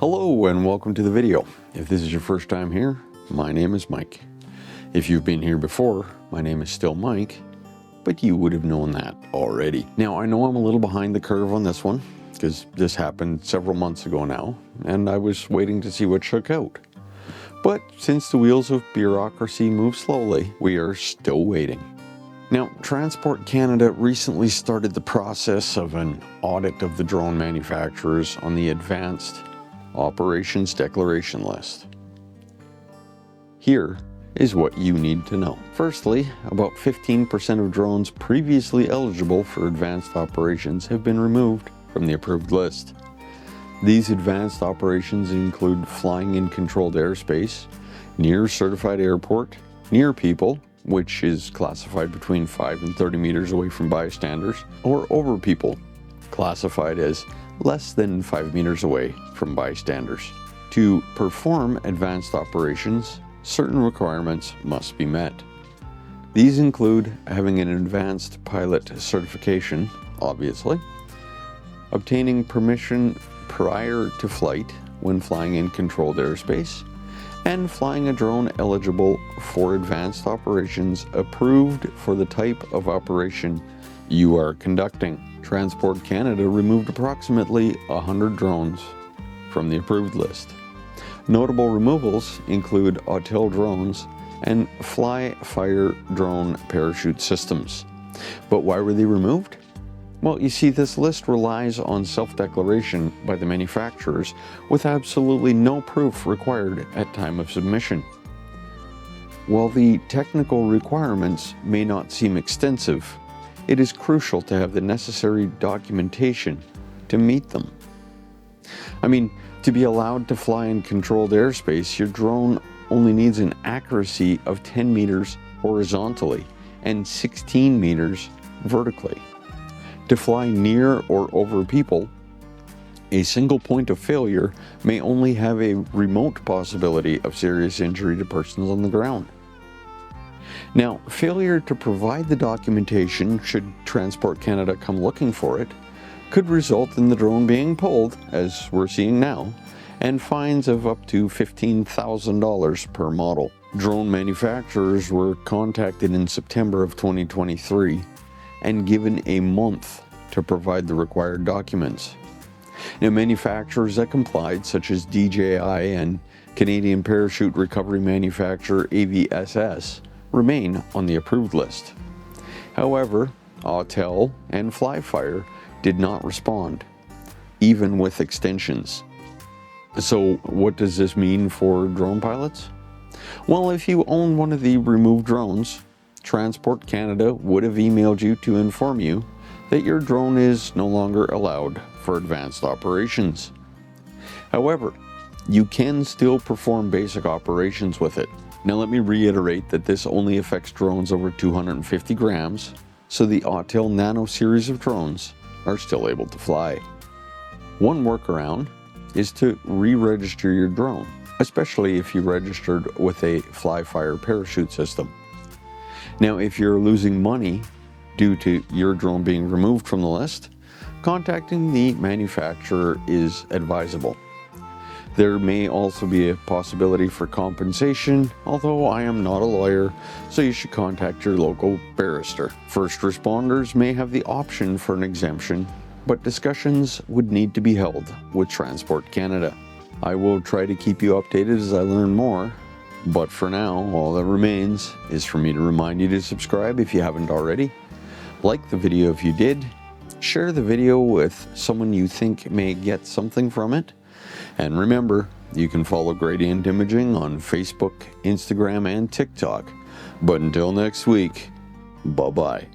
Hello and welcome to the video. If this is your first time here, my name is Mike. If you've been here before, my name is still Mike, but you would have known that already. Now I know I'm a little behind the curve on this one because this happened several months ago now and I was waiting to see what shook out. But since the wheels of bureaucracy move slowly, we are still waiting. Now, Transport Canada recently started the process of an audit of the drone manufacturers on the Advanced Operations Declaration list. Here is what you need to know. Firstly, about 15% of drones previously eligible for advanced operations have been removed from the approved list. These advanced operations include flying in controlled airspace, near certified airport, near people, which is classified between 5 and 30 meters away from bystanders, or over people, classified as less than 5 meters away from bystanders. To perform advanced operations, certain requirements must be met. These include having an advanced pilot certification, obviously, obtaining permission prior to flight when flying in controlled airspace, and flying a drone eligible for advanced operations approved for the type of operation you are conducting. Transport Canada removed approximately 100 drones from the approved list. Notable removals include Autel drones and FLIR drone parachute systems. But why were they removed? Well, you see, this list relies on self-declaration by the manufacturers with absolutely no proof required at time of submission. While the technical requirements may not seem extensive, it is crucial to have the necessary documentation to meet them. I mean, to be allowed to fly in controlled airspace, your drone only needs an accuracy of 10 meters horizontally and 16 meters vertically. To fly near or over people, a single point of failure may only have a remote possibility of serious injury to persons on the ground. Now, failure to provide the documentation, should Transport Canada come looking for it, could result in the drone being pulled, as we're seeing now, and fines of up to $15,000 per model. Drone manufacturers were contacted in September of 2023 and given a month to provide the required documents. Now, manufacturers that complied, such as DJI and Canadian parachute recovery manufacturer AVSS, remain on the approved list. However, Autel and FLIR did not respond, even with extensions. So what does this mean for drone pilots? Well, if you own one of the removed drones, Transport Canada would have emailed you to inform you that your drone is no longer allowed for advanced operations. However, you can still perform basic operations with it. Now let me reiterate that this only affects drones over 250 grams, so the Autel Nano series of drones are still able to fly. One workaround is to re-register your drone, especially if you registered with a FLIR parachute system. Now, if you're losing money due to your drone being removed from the list, contacting the manufacturer is advisable. There may also be a possibility for compensation, although I am not a lawyer, so you should contact your local barrister. First responders may have the option for an exemption, but discussions would need to be held with Transport Canada. I will try to keep you updated as I learn more. But for now, all that remains is for me to remind you to subscribe if you haven't already. Like the video if you did. Share the video with someone you think may get something from it. And remember, you can follow Gradient Imaging on Facebook, Instagram, and TikTok. But until next week, bye-bye.